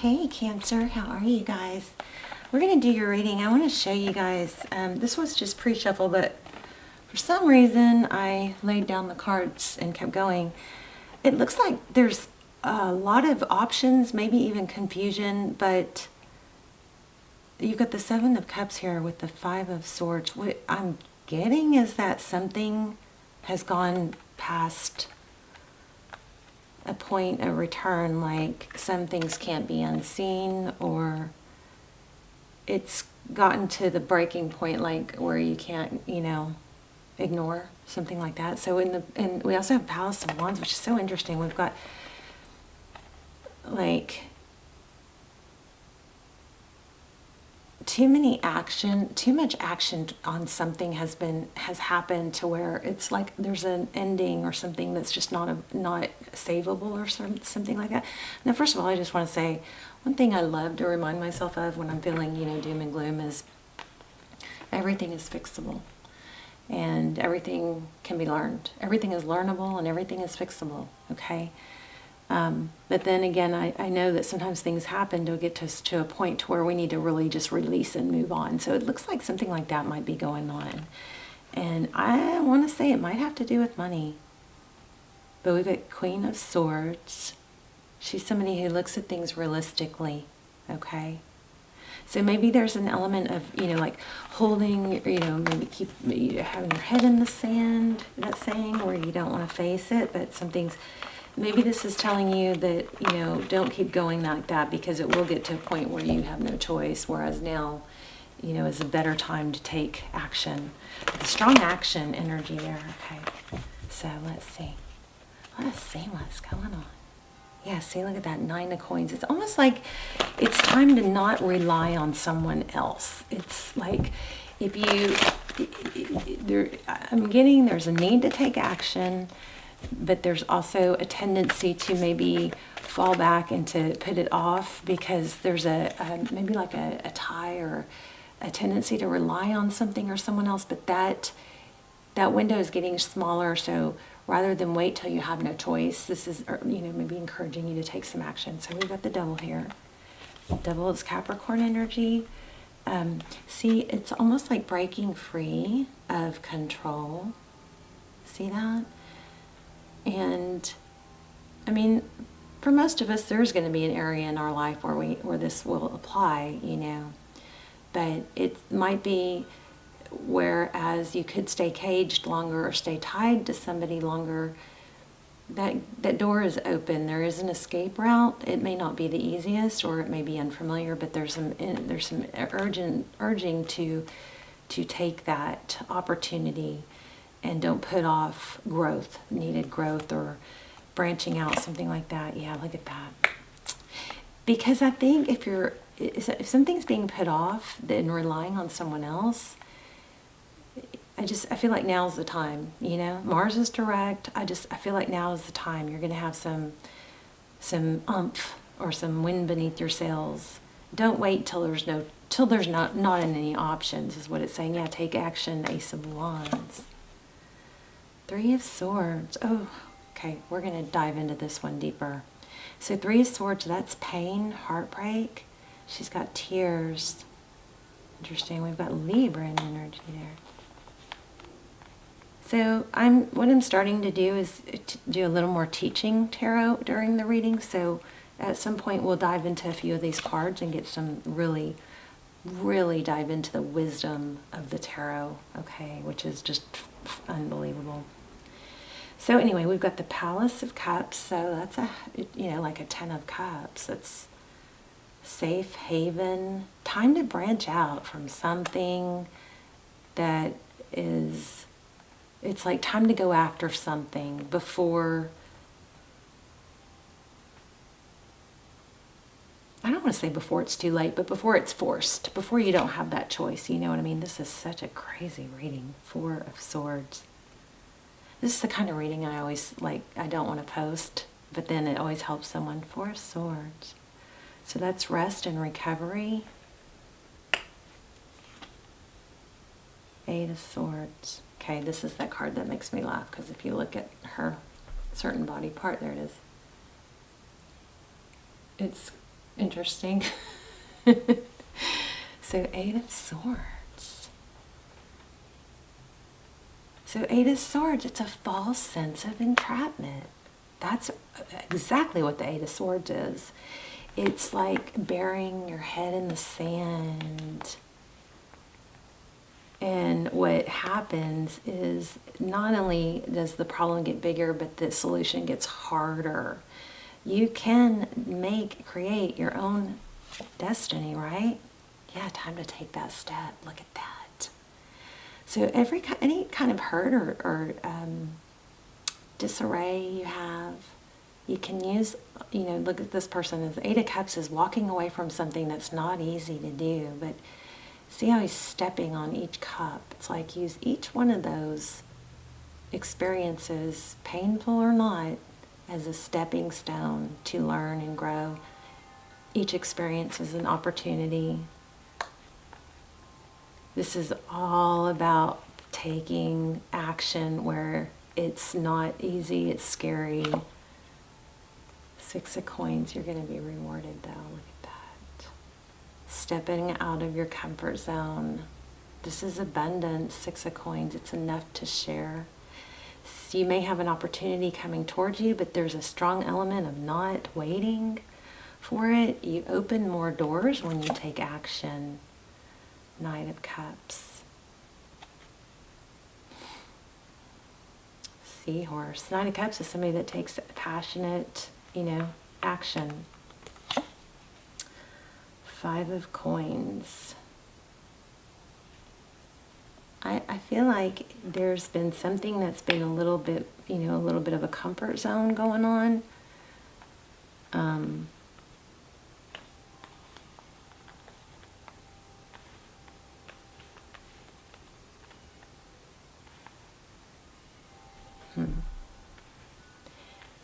Hey Cancer, how are you guys? We're going to do your reading. I want to show you guys, this was just pre-shuffle, but for some reason I laid down the cards and kept going. It looks like there's a lot of options, maybe even confusion, but you've got the Seven of Cups here with the Five of Swords. What I'm getting is that something has gone past a point of return, like some things can't be unseen, or it's gotten to the breaking point, like where you can't, ignore something like that. So and we also have Palace of Wands, which is so interesting. We've got like too much action on something has happened to where it's like there's an ending or something that's just not savable or something like that. Now, first of all, I just want to say one thing I love to remind myself of when I'm feeling, doom and gloom is everything is fixable and everything can be learned. Everything is learnable and everything is fixable, okay? But then again, I know that sometimes things happen to get us to a point to where we need to really just release and move on. So it looks like something like that might be going on. And I want to say it might have to do with money. But we've got Queen of Swords. She's somebody who looks at things realistically, okay? So maybe there's an element of, like holding, maybe keep having your head in the sand, that saying, where you don't want to face it, but something's... Maybe this is telling you that, don't keep going like that, because it will get to a point where you have no choice, whereas now, is a better time to take action. The strong action energy there, okay. So let's see. Let's see what's going on. Yeah, see, look at that Nine of Coins. It's almost like it's time to not rely on someone else. It's like if I'm getting there's a need to take action, but there's also a tendency to maybe fall back and to put it off because there's maybe like a tie or a tendency to rely on something or someone else, but that window is getting smaller. So rather than wait till you have no choice, this is, maybe encouraging you to take some action. So we've got the Devil here. Devil is Capricorn energy. See, it's almost like breaking free of control. See that? And I mean, for most of us, there's going to be an area in our life where this will apply, but it might be whereas you could stay caged longer or stay tied to somebody longer, that door is open. There is an escape route. It may not be the easiest, or it may be unfamiliar, but there's some urging to take that opportunity. And don't put off needed growth or branching out, something like that. Yeah, look at that. Because I think if something's being put off, then relying on someone else, I feel like now's the time, Mars is direct. I feel like now is the time. You're going to have some oomph or some wind beneath your sails. Don't wait till there's not any options, is what it's saying. Yeah, take action, Ace of Wands. Three of Swords. Oh, okay. We're going to dive into this one deeper. So Three of Swords, that's pain, heartbreak. She's got tears. Interesting. We've got Libra in energy there. So what I'm starting to do is to do a little more teaching tarot during the reading. So at some point we'll dive into a few of these cards and get some really, really dive into the wisdom of the tarot, okay, which is just unbelievable. So anyway, we've got the Palace of Cups. So that's like a 10 of Cups. It's safe haven, time to branch out from something that is, it's like time to go after something before, I don't want to say before it's too late, but before it's forced, before you don't have that choice. You know what I mean? This is such a crazy reading. Four of Swords. This is the kind of reading I always I don't want to post, but then it always helps someone. Four of Swords. So that's rest and recovery. Eight of Swords. Okay, this is that card that makes me laugh, because if you look at her certain body part, there it is. It's Interesting. So 8 of Swords. So 8 of Swords, it's a false sense of entrapment. That's exactly what the 8 of Swords is. It's like burying your head in the sand. And what happens is not only does the problem get bigger, but the solution gets harder. You can create your own destiny, right? Yeah, time to take that step. Look at that. So any kind of hurt or disarray you have, you can use, look at this person. As 8 of Cups is walking away from something that's not easy to do, but see how he's stepping on each cup. It's like use each one of those experiences, painful or not, as a stepping stone to learn and grow. Each experience is an opportunity. This is all about taking action where it's not easy, it's scary. 6 of Coins, you're going to be rewarded though. Look at that. Stepping out of your comfort zone. This is abundance, 6 of Coins. It's enough to share. So you may have an opportunity coming towards you, but there's a strong element of not waiting for it. You open more doors when you take action. 9 of Cups. Seahorse. 9 of Cups is somebody that takes passionate, action. 5 of Coins. I feel like there's been something that's been a little bit, a little bit of a comfort zone going on.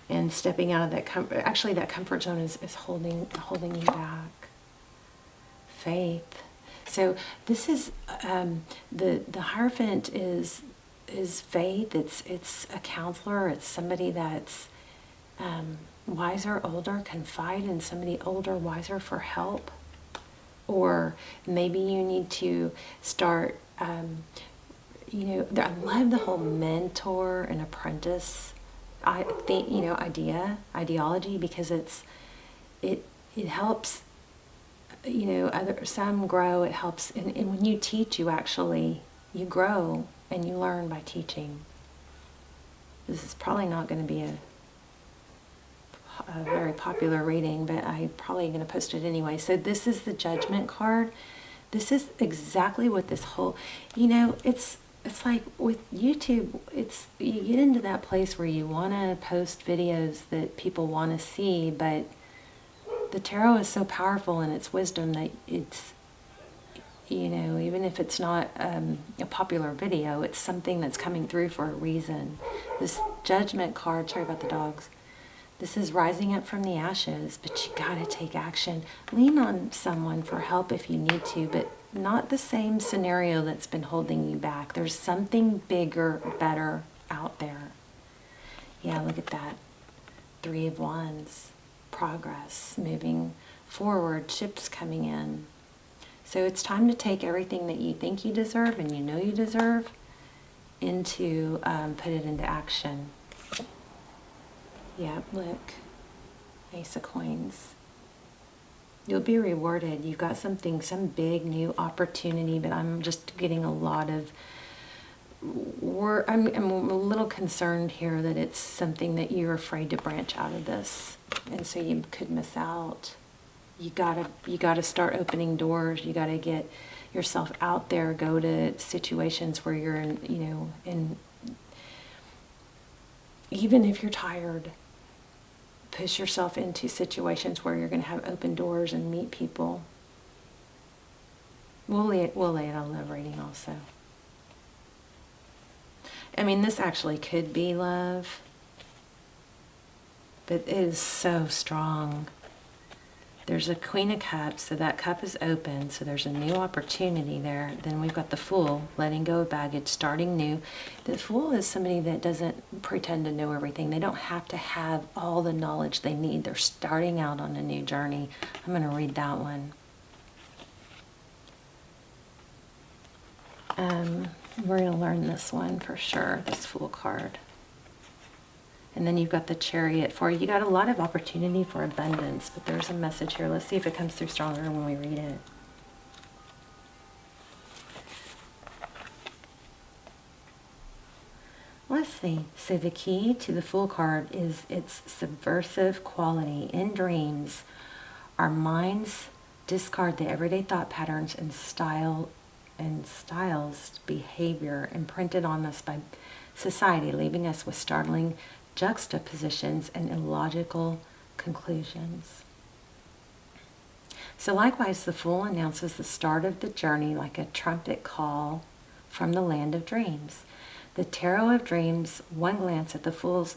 And stepping out of that comfort, actually that comfort zone is holding you back. Faith. So this is the Hierophant is faith. It's a counselor. It's somebody that's wiser, older. Confide in somebody older, wiser for help. Or maybe you need to start. I love the whole mentor and apprentice. I think ideology, because it helps. Some grow. It helps, and when you teach, you grow and you learn by teaching. This is probably not going to be a very popular reading, but I'm probably going to post it anyway. So this is the Judgment card. This is exactly what this whole, it's like with YouTube, you get into that place where you want to post videos that people want to see, but the tarot is so powerful in its wisdom that it's, even if it's not a popular video, it's something that's coming through for a reason. This Judgment card, sorry about the dogs, this is rising up from the ashes, but you gotta take action. Lean on someone for help if you need to, but not the same scenario that's been holding you back. There's something bigger, better out there. Yeah, look at that. 3 of Wands. Progress, moving forward, ships coming in. So it's time to take everything that you think you deserve and you deserve into, put it into action. Yeah, look. Ace of Coins. You'll be rewarded. You've got some big new opportunity, but I'm just getting a lot of I'm a little concerned here that it's something that you're afraid to branch out of this, and so you could miss out. You gotta start opening doors. You gotta get yourself out there. Go to situations where you're in. Even if you're tired, push yourself into situations where you're going to have open doors and meet people. We'll lay it on love reading also. I mean, this actually could be love, but it is so strong. There's a Queen of Cups, so that cup is open, so there's a new opportunity there. Then we've got the Fool, letting go of baggage, starting new. The Fool is somebody that doesn't pretend to know everything. They don't have to have all the knowledge they need. They're starting out on a new journey. I'm going to read that one. We're going to learn this one for sure, this Fool card. And then you've got the Chariot for you. You got a lot of opportunity for abundance, but there's a message here. Let's see if it comes through stronger when we read it. Let's see. So the key to the Fool card is its subversive quality. In dreams, our minds discard the everyday thought patterns and styles behavior imprinted on us by society, leaving us with startling juxtapositions and illogical conclusions. So likewise, the Fool announces the start of the journey like a trumpet call from the land of dreams. The Tarot of Dreams, one glance at the Fool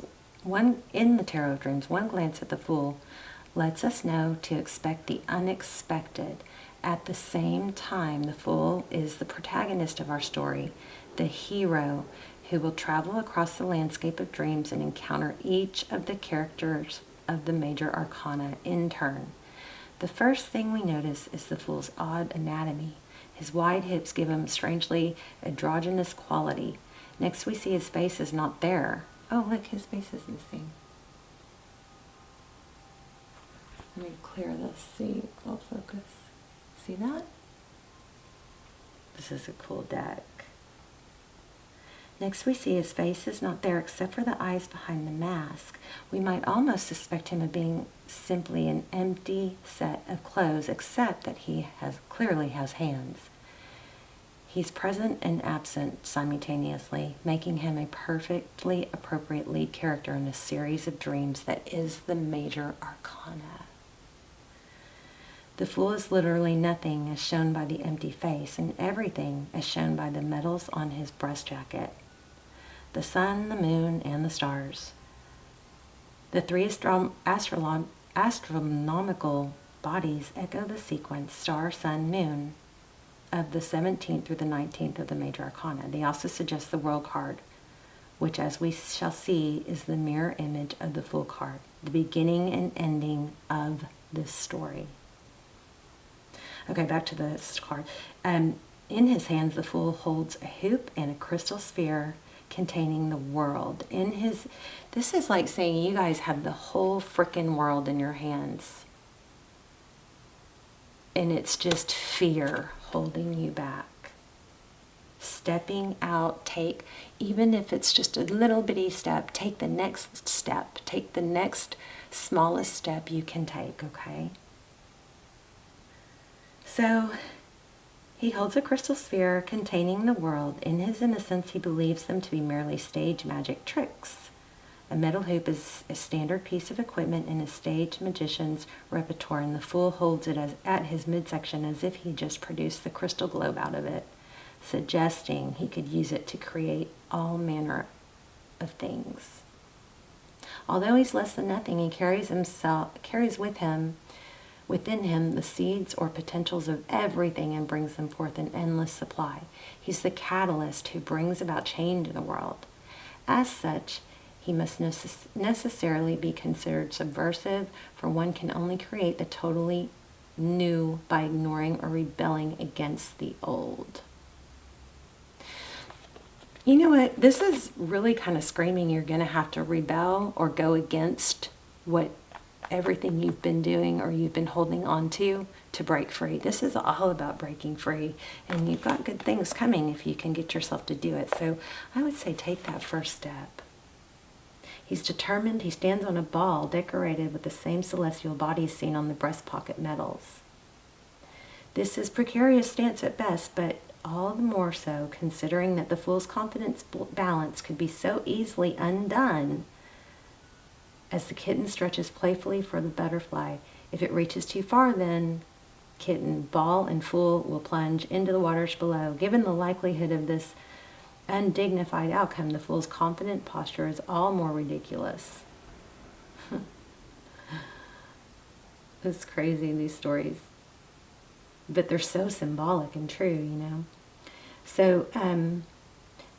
lets us know to expect the unexpected. At the same time, the Fool is the protagonist of our story, the hero who will travel across the landscape of dreams and encounter each of the characters of the major arcana in turn. The first thing we notice is the Fool's odd anatomy. His wide hips give him strangely androgynous quality. Next we see his face is not there. Oh, look, his face is missing. Let me clear this, see, I'll focus. See that? This is a cool deck. Next we see his face is not there except for the eyes behind the mask. We might almost suspect him of being simply an empty set of clothes, except that he clearly has hands. He's present and absent simultaneously, making him a perfectly appropriate lead character in a series of dreams that is the major arcana. The Fool is literally nothing as shown by the empty face, and everything as shown by the medals on his breast jacket. The sun, the moon, and the stars. The three astronomical bodies echo the sequence star, sun, moon of the 17th through the 19th of the major arcana. They also suggest the World card, which, as we shall see, is the mirror image of the Fool card, the beginning and ending of this story. Okay, back to this card. In his hands, the Fool holds a hoop and a crystal sphere containing the world. This is like saying you guys have the whole frickin' world in your hands. And it's just fear holding you back. Stepping out, even if it's just a little bitty step, take the next step. Take the next smallest step you can take, okay? So, he holds a crystal sphere containing the world. In his innocence, he believes them to be merely stage magic tricks. A metal hoop is a standard piece of equipment in a stage magician's repertoire, and the Fool holds it at his midsection as if he just produced the crystal globe out of it, suggesting he could use it to create all manner of things. Although he's less than nothing, he carries within him the seeds or potentials of everything and brings them forth in endless supply. He's the catalyst who brings about change in the world. As such, he must necessarily be considered subversive, for one can only create the totally new by ignoring or rebelling against the old. You know what? This is really kind of screaming you're going to have to rebel or go against everything you've been doing or you've been holding on to break free. This is all about breaking free, and you've got good things coming if you can get yourself to do it. So I would say take that first step. He's determined. He stands on a ball decorated with the same celestial bodies seen on the breast pocket medals. This is precarious stance at best, but all the more so considering that the Fool's confidence balance could be so easily undone as the kitten stretches playfully for the butterfly. If it reaches too far, then kitten, ball, and Fool will plunge into the waters below. Given the likelihood of this undignified outcome, the Fool's confident posture is all more ridiculous. It's crazy, these stories. But they're so symbolic and true, you know. So,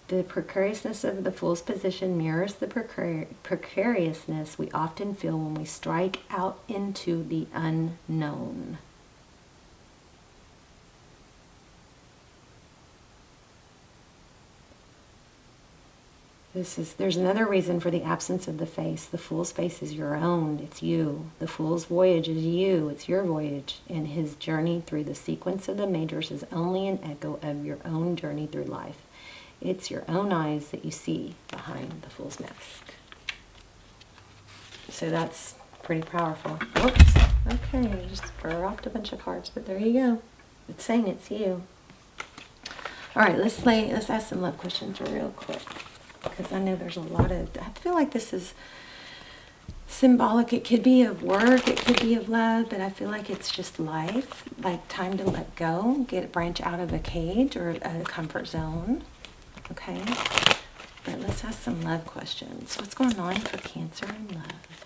the precariousness of the Fool's position mirrors the precariousness we often feel when we strike out into the unknown. There's another reason for the absence of the face. The Fool's face is your own. It's you. The Fool's voyage is you. It's your voyage. And his journey through the sequence of the majors is only an echo of your own journey through life. It's your own eyes that you see behind the Fool's mask. So that's pretty powerful. Whoops. Okay, I just dropped a bunch of cards, but there you go. It's saying it's you. All right, let's ask some love questions real quick, because I know there's a lot of, I feel like this is symbolic. It could be of work, it could be of love, but I feel like it's just life, like time to let go, branch out of a cage or a comfort zone. Okay, but let's ask some love questions. What's going on for Cancer and love?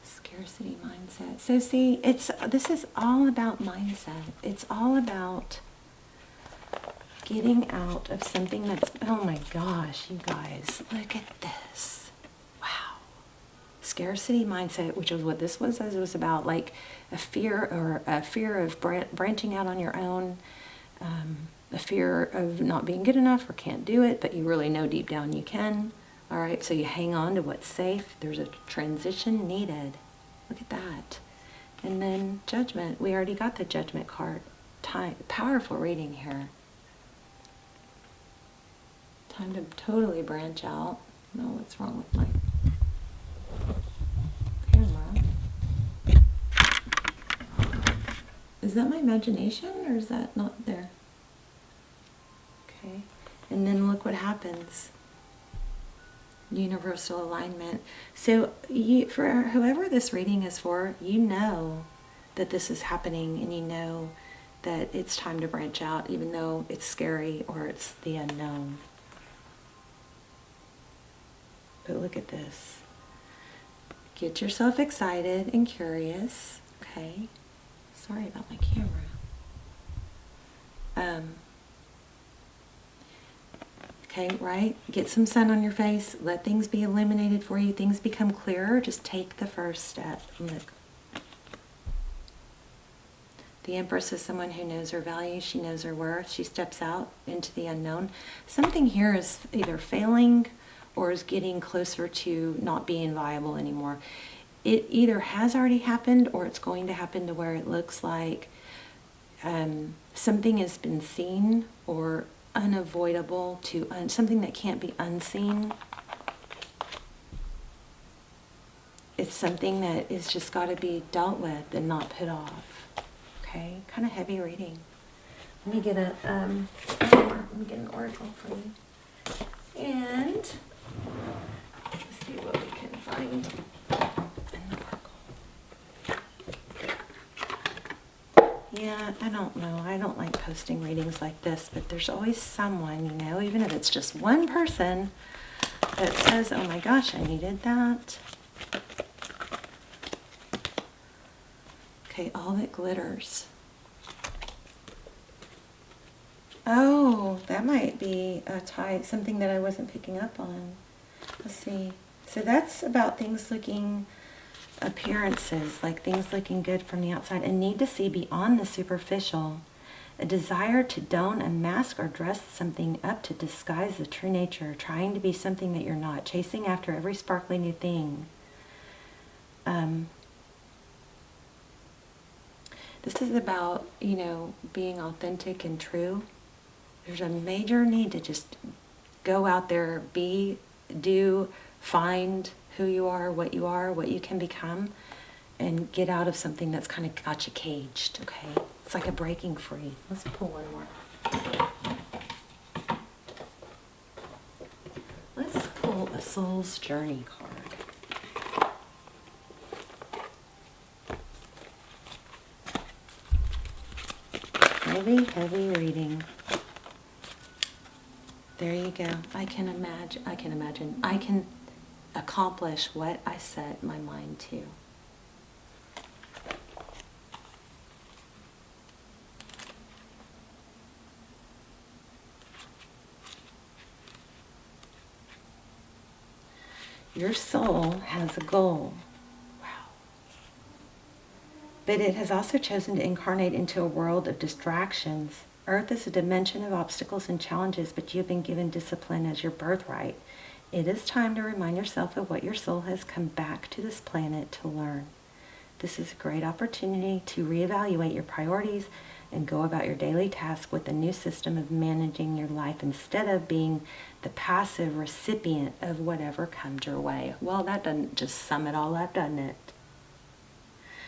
Scarcity mindset. So see, this is all about mindset. It's all about getting out of something that's, oh my gosh, you guys, look at this. Wow. Scarcity mindset, which is what this was. It was about like a fear of branching out on your own, a fear of not being good enough or can't do it, but you really know deep down you can. All right, so you hang on to what's safe. There's a transition needed. Look at that. And then judgment. We already got the judgment card. Powerful reading here. Time to totally branch out. No, what's wrong with my camera? Is that my imagination or is that not there? Okay. And then look what happens. Universal alignment. So for whoever this reading is for, you know that this is happening and you know that it's time to branch out, even though it's scary or it's the unknown. But look at this. Get yourself excited and curious. Okay. Sorry about my camera. Okay, right? Get some sun on your face. Let things be illuminated for you. Things become clearer. Just take the first step. Look. The Empress is someone who knows her value. She knows her worth. She steps out into the unknown. Something here is either failing or is getting closer to not being viable anymore. It either has already happened or it's going to happen to where it looks like something has been seen or unavoidable to something that can't be unseen. It's something that is just got to be dealt with and not put off. Okay, kind of heavy reading. Let me get an oracle for you. And let's see what we can find in the oracle. Yeah, I don't know. I don't like posting readings like this, but there's always someone, you know, even if it's just one person that says, oh my gosh, I needed that. Okay, all that glitters. Oh, that might be a type, something that I wasn't picking up on. Let's see. So that's about things looking, appearances, like things looking good from the outside, a need to see beyond the superficial, a desire to don a mask or dress something up to disguise the true nature, trying to be something that you're not, chasing after every sparkly new thing. This is about, you know, being authentic and true. There's a major need to just go out there, be, do, find who you are, what you can become, and get out of something that's kind of got you caged, okay? It's like a breaking free. Let's pull one more. Let's pull a Soul's Journey card. Heavy, heavy reading. There you go. I can imagine. I can accomplish what I set my mind to. Your soul has a goal. Wow. But it has also chosen to incarnate into a world of distractions. Earth is a dimension of obstacles and challenges, but you have been given discipline as your birthright. It is time to remind yourself of what your soul has come back to this planet to learn. This is a great opportunity to reevaluate your priorities and go about your daily task with a new system of managing your life instead of being the passive recipient of whatever comes your way. Well, that doesn't just sum it all up, doesn't it?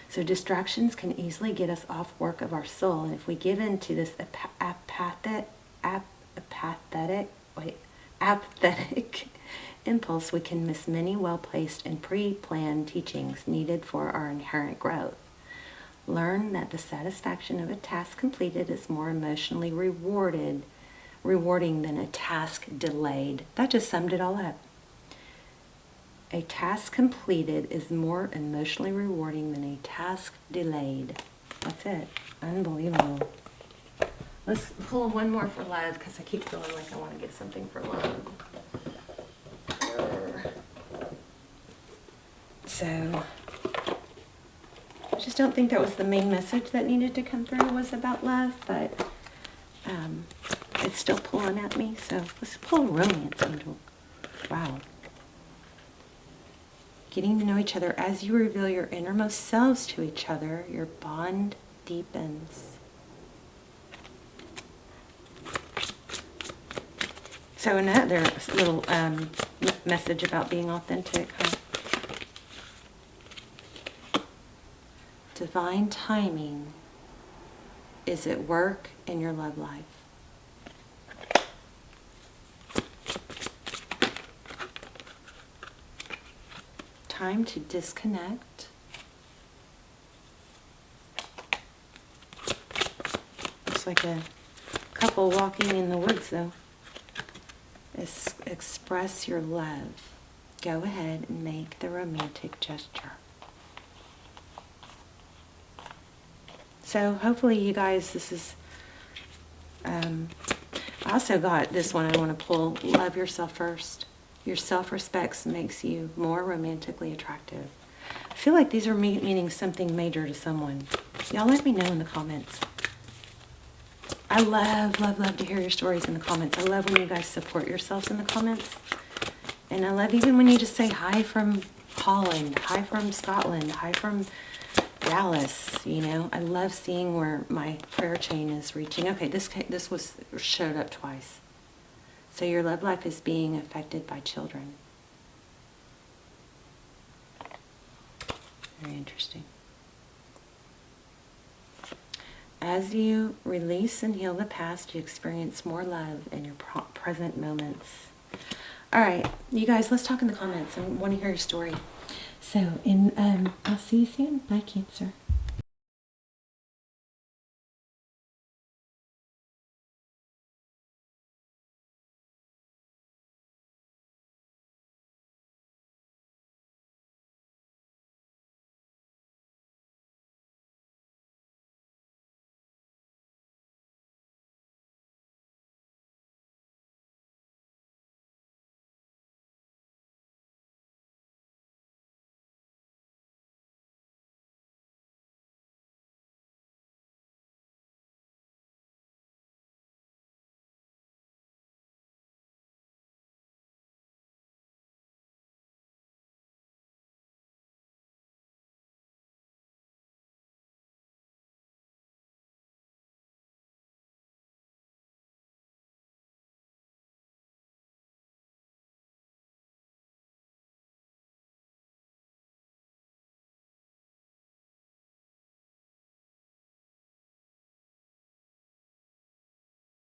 So distractions can easily get us off work of our soul, and if we give in to this apathetic impulse, we can miss many well-placed and pre-planned teachings needed for our inherent growth. Learn that the satisfaction of a task completed is more emotionally rewarding than a task delayed. That just summed it all up. A task completed is more emotionally rewarding than a task delayed. That's it. Unbelievable. Let's pull one more for love, because I keep feeling like I want to get something for love. So, I just don't think that was the main message that needed to come through, was about love, but it's still pulling at me, so let's pull a romance angel. Wow. Getting to know each other. As you reveal your innermost selves to each other, your bond deepens. So another little message about being authentic, huh? Divine timing is at work in your love life. Time to disconnect. Looks like a couple walking in the woods, though. Express your love. Go ahead and make the romantic gesture. So hopefully you guys, this is, I also got this one I want to pull. Love yourself first. Your self-respect makes you more romantically attractive. I feel like these are meaning something major to someone. Y'all let me know in the comments. I love to hear your stories in the comments. I love when you guys support yourselves in the comments. And I love even when you just say hi from Holland, hi from Scotland, hi from Dallas, you know. I love seeing where my prayer chain is reaching. Okay, this showed up twice. So your love life is being affected by children. Very interesting. As you release and heal the past, you experience more love in your present moments. All right, you guys, let's talk in the comments. I want to hear your story. So, I'll see you soon. Bye, Cancer.